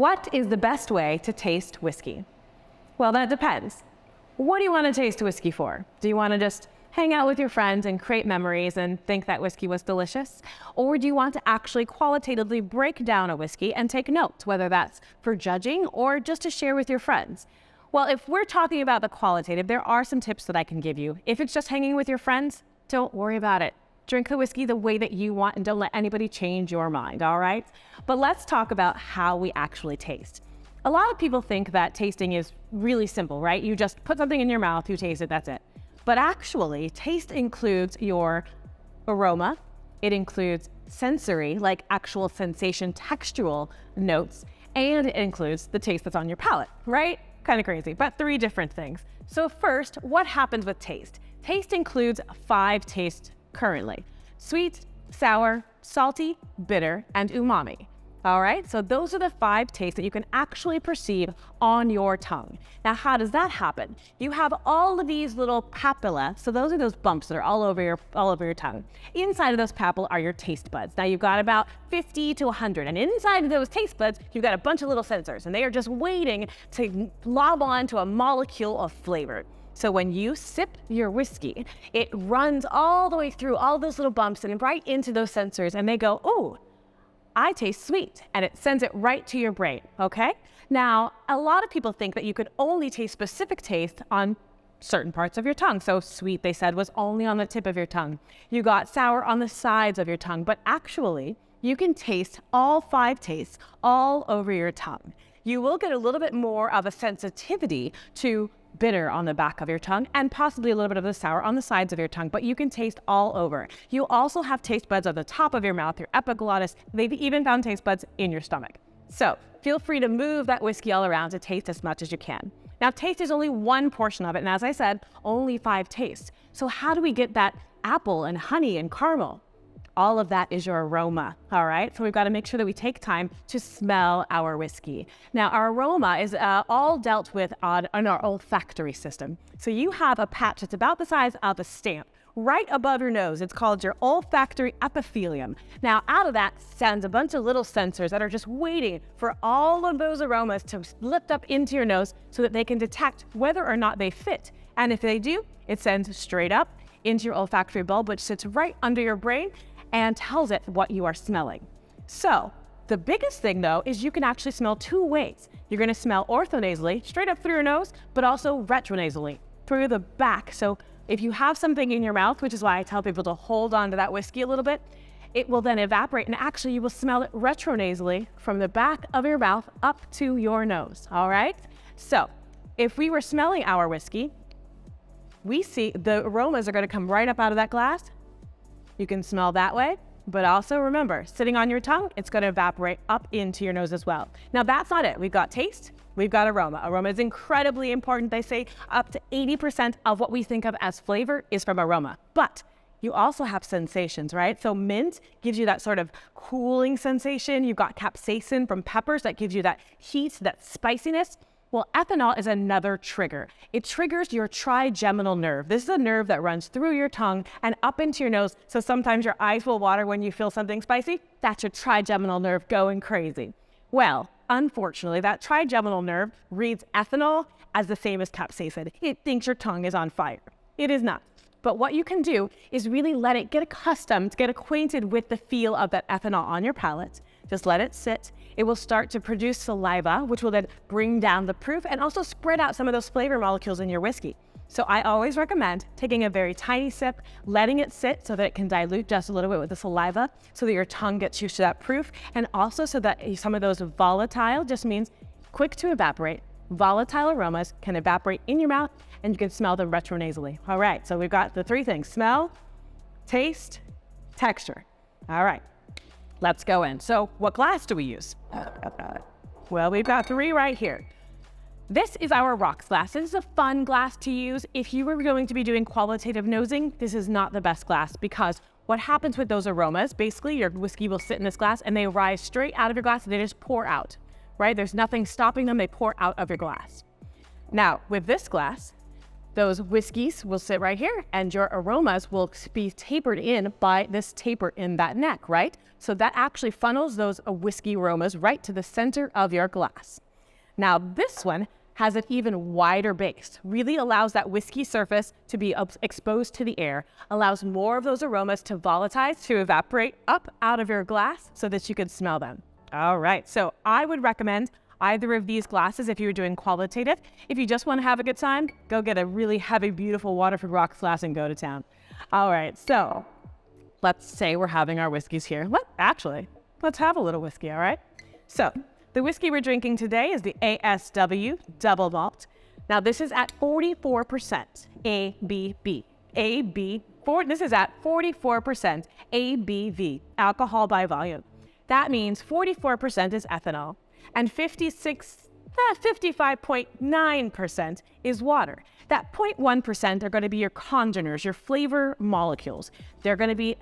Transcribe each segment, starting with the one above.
What is the best way to taste whiskey? Well, that depends. What do you want to taste whiskey for? Do you want to just hang out with your friends and create memories and think that whiskey was delicious? Or do you want to actually qualitatively break down a whiskey and take notes, whether that's for judging or just to share with your friends? Well, if we're talking about the qualitative, there are some tips that I can give you. If it's just hanging with your friends, don't worry about it. Drink the whiskey the way that you want and don't let anybody change your mind, all right? But let's talk about how we actually taste. A lot of people think that tasting is really simple, right? You just put something in your mouth, you taste it, that's it. But actually, taste includes your aroma, it includes sensory, like actual sensation, textual notes, and it includes the taste that's on your palate, right? Kind of crazy, but 3 different things. So first, what happens with taste? Taste includes 5 tastes currently: sweet, sour, salty, bitter, and umami. All right, so those are the 5 tastes that you can actually perceive on your tongue. Now, how does that happen? You have all of these little papilla, so those are those bumps that are all over your tongue. Inside of those papilla are your taste buds. Now, you've got about 50 to 100, and inside of those taste buds, you've got a bunch of little sensors, and they are just waiting to lob on to a molecule of flavor. So when you sip your whiskey, it runs all the way through all those little bumps and right into those sensors, and they go, "Oh, I taste sweet," and it sends it right to your brain, okay? Now, a lot of people think that you could only taste specific taste on certain parts of your tongue. So sweet, they said, was only on the tip of your tongue. You got sour on the sides of your tongue, but actually, you can taste all 5 tastes all over your tongue. You will get a little bit more of a sensitivity to bitter on the back of your tongue and possibly a little bit of the sour on the sides of your tongue, but you can taste all over. You also have taste buds at the top of your mouth, your epiglottis. They've even found taste buds in your stomach. So feel free to move that whiskey all around to taste as much as you can. Now, taste is only one portion of it, and as I said, only 5 tastes. So how do we get that apple and honey and caramel? All of that is your aroma, all right? So we've got to make sure that we take time to smell our whiskey. Now, our aroma is all dealt with on our olfactory system. So you have a patch that's about the size of a stamp right above your nose. It's called your olfactory epithelium. Now, out of that sends a bunch of little sensors that are just waiting for all of those aromas to lift up into your nose so that they can detect whether or not they fit. And if they do, it sends straight up into your olfactory bulb, which sits right under your brain and tells it what you are smelling. So the biggest thing though is you can actually smell 2 ways. You're gonna smell orthonasally, straight up through your nose, but also retronasally, through the back. So if you have something in your mouth, which is why I tell people to hold on to that whiskey a little bit, it will then evaporate and actually you will smell it retronasally from the back of your mouth up to your nose, all right? So if we were smelling our whiskey, we see the aromas are gonna come right up out of that glass. You can smell that way, but also remember, sitting on your tongue, it's going to evaporate up into your nose as well. Now, that's not it. We've got taste, we've got aroma. Aroma is incredibly important. They say up to 80% of what we think of as flavor is from aroma. But you also have sensations, right? So mint gives you that sort of cooling sensation. You've got capsaicin from peppers that gives you that heat, that spiciness. Well, ethanol is another trigger. It triggers your trigeminal nerve. This is a nerve that runs through your tongue and up into your nose. So sometimes your eyes will water when you feel something spicy. That's your trigeminal nerve going crazy. Well, unfortunately, that trigeminal nerve reads ethanol as the same as capsaicin. It thinks your tongue is on fire. It is not. But what you can do is really let it get accustomed, get acquainted with the feel of that ethanol on your palate. Just let it sit. It will start to produce saliva, which will then bring down the proof and also spread out some of those flavor molecules in your whiskey. So I always recommend taking a very tiny sip, letting it sit so that it can dilute just a little bit with the saliva so that your tongue gets used to that proof, and also so that some of those volatile, just means quick to evaporate, volatile aromas can evaporate in your mouth and you can smell them retronasally. All right, so we've got the 3 things: smell, taste, texture. All right. Let's go in. So what glass do we use? Well, we've got 3 right here. This is our rocks glass. This is a fun glass to use. If you were going to be doing qualitative nosing, this is not the best glass, because what happens with those aromas, basically your whiskey will sit in this glass and they rise straight out of your glass and they just pour out, right? There's nothing stopping them. They pour out of your glass. Now, with this glass, Those whiskeys will sit right here, and your aromas will be tapered in by this taper in that neck, right? So that actually funnels those whiskey aromas right to the center of your glass. Now this one has an even wider base, really allows that whiskey surface to be exposed to the air, allows more of those aromas to volatilize, to evaporate up out of your glass so that you can smell them. All right, so I would recommend either of these glasses if you're doing qualitative. If you just want to have a good time, go get a really heavy, beautiful Waterford Rocks glass and go to town. All right, so let's say we're having our whiskeys here. Let's have a little whiskey, all right? So the whiskey we're drinking today is the ASW Double Malt. Now this is at 44% ABV. This is at 44% ABV, alcohol by volume. That means 44% is ethanol and 55.9% is water. That 0.1% are going to be your congeners, your flavor molecules. They're going to be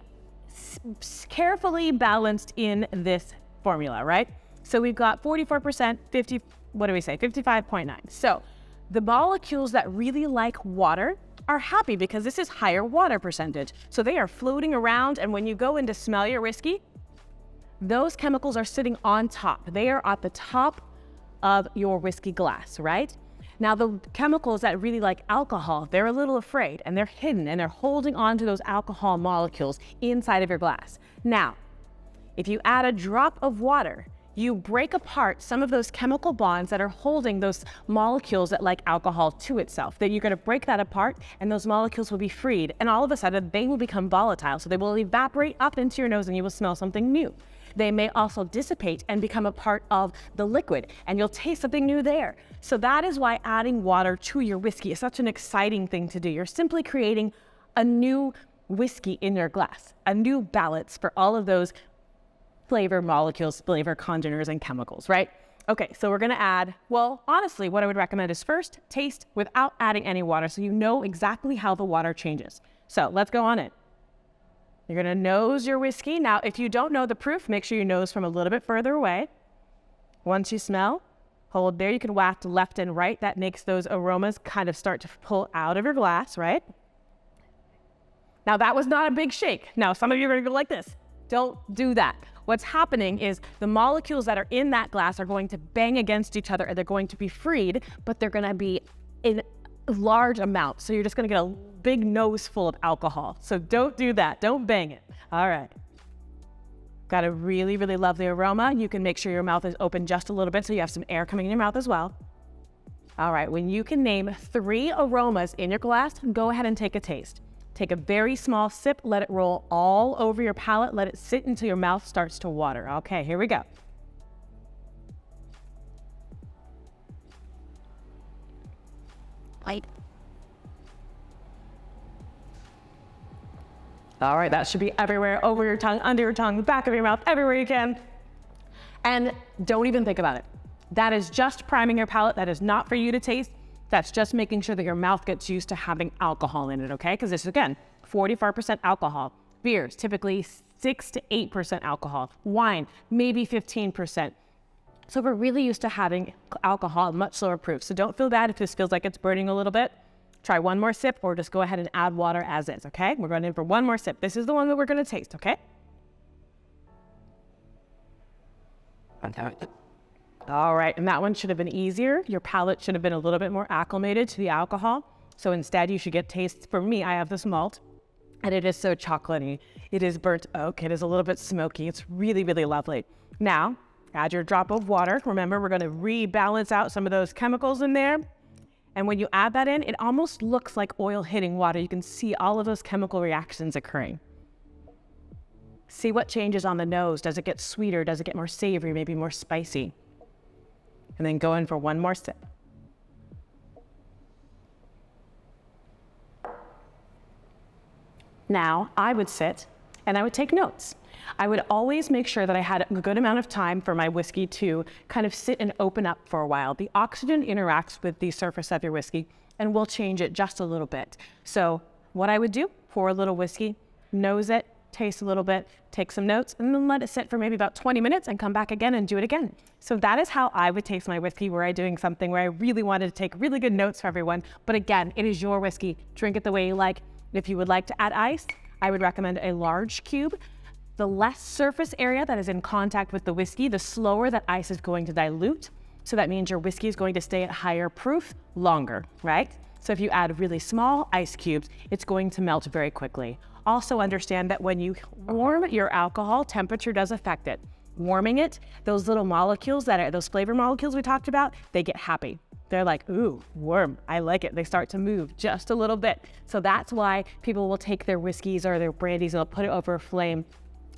carefully balanced in this formula, right? So we've got 44%, 55.9. So the molecules that really like water are happy because this is higher water percentage. So they are floating around, and when you go in to smell your whiskey, those chemicals are sitting on top. They are at the top of your whiskey glass, right? Now the chemicals that really like alcohol, they're a little afraid and they're hidden and they're holding on to those alcohol molecules inside of your glass. Now, if you add a drop of water, you break apart some of those chemical bonds that are holding those molecules that like alcohol to itself. That you're going to break that apart and those molecules will be freed, and all of a sudden they will become volatile. So they will evaporate up into your nose and you will smell something new. They may also dissipate and become a part of the liquid, and you'll taste something new there. So that is why adding water to your whiskey is such an exciting thing to do. You're simply creating a new whiskey in your glass, a new balance for all of those flavor molecules, flavor congeners, and chemicals, right? Okay, so we're gonna add, well, honestly, what I would recommend is first taste without adding any water so you know exactly how the water changes. So let's go on it. You're gonna nose your whiskey. Now, if you don't know the proof, make sure you nose from a little bit further away. Once you smell, hold there. You can waft left and right. That makes those aromas kind of start to pull out of your glass, right? Now, that was not a big shake. Now, some of you are gonna go like this. Don't do that. What's happening is the molecules that are in that glass are going to bang against each other and they're going to be freed, but they're gonna be in large amounts. So you're just gonna get a big nose full of alcohol. So don't do that, don't bang it. All right. Got a really, really lovely aroma. You can make sure your mouth is open just a little bit so you have some air coming in your mouth as well. All right, when you can name 3 aromas in your glass, go ahead and take a taste. Take a very small sip, let it roll all over your palate, let it sit until your mouth starts to water. Okay, here we go. Light. All right, that should be everywhere, over your tongue, under your tongue, the back of your mouth, everywhere you can. And don't even think about it. That is just priming your palate. That is not for you to taste. That's just making sure that your mouth gets used to having alcohol in it, okay? Because this is, again, 45% alcohol. Beers, typically 6 to 8% alcohol. Wine, maybe 15%. So we're really used to having alcohol at much lower proof. So don't feel bad if this feels like it's burning a little bit. Try one more sip or just go ahead and add water as is, okay? We're going in for one more sip. This is the one that we're going to taste, okay? All right, and that one should have been easier. Your palate should have been a little bit more acclimated to the alcohol. So instead you should get taste. For me, I have this malt and it is so chocolatey. It is burnt oak. It is a little bit smoky. It's really, really lovely. Now, add your drop of water. Remember, we're going to rebalance out some of those chemicals in there. And when you add that in, it almost looks like oil hitting water. You can see all of those chemical reactions occurring. See what changes on the nose. Does it get sweeter? Does it get more savory, maybe more spicy? And then go in for one more sip. Now, I would sit and I would take notes. I would always make sure that I had a good amount of time for my whiskey to kind of sit and open up for a while. The oxygen interacts with the surface of your whiskey and will change it just a little bit. So what I would do, pour a little whiskey, nose it, taste a little bit, take some notes, and then let it sit for maybe about 20 minutes and come back again and do it again. So that is how I would taste my whiskey, were I doing something where I really wanted to take really good notes for everyone. But again, it is your whiskey. Drink it the way you like. If you would like to add ice, I would recommend a large cube. The less surface area that is in contact with the whiskey, the slower that ice is going to dilute. So that means your whiskey is going to stay at higher proof longer, right? So if you add really small ice cubes, it's going to melt very quickly. Also understand that when you warm your alcohol, temperature does affect it. Warming it, those little molecules those flavor molecules we talked about, they get happy. They're like, ooh, warm, I like it. They start to move just a little bit. So that's why people will take their whiskeys or their brandies and they'll put it over a flame,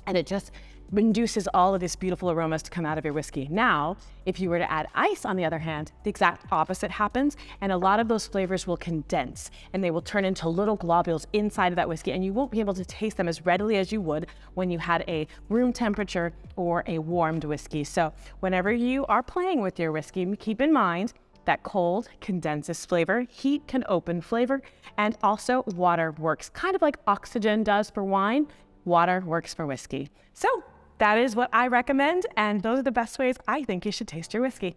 and it just induces all of these beautiful aromas to come out of your whiskey. Now, if you were to add ice, on the other hand, the exact opposite happens, and a lot of those flavors will condense, and they will turn into little globules inside of that whiskey, and you won't be able to taste them as readily as you would when you had a room temperature or a warmed whiskey. So whenever you are playing with your whiskey, keep in mind that cold condenses flavor, heat can open flavor, and also water works kind of like oxygen does for wine. Water works for whiskey. So that is what I recommend, and those are the best ways I think you should taste your whiskey.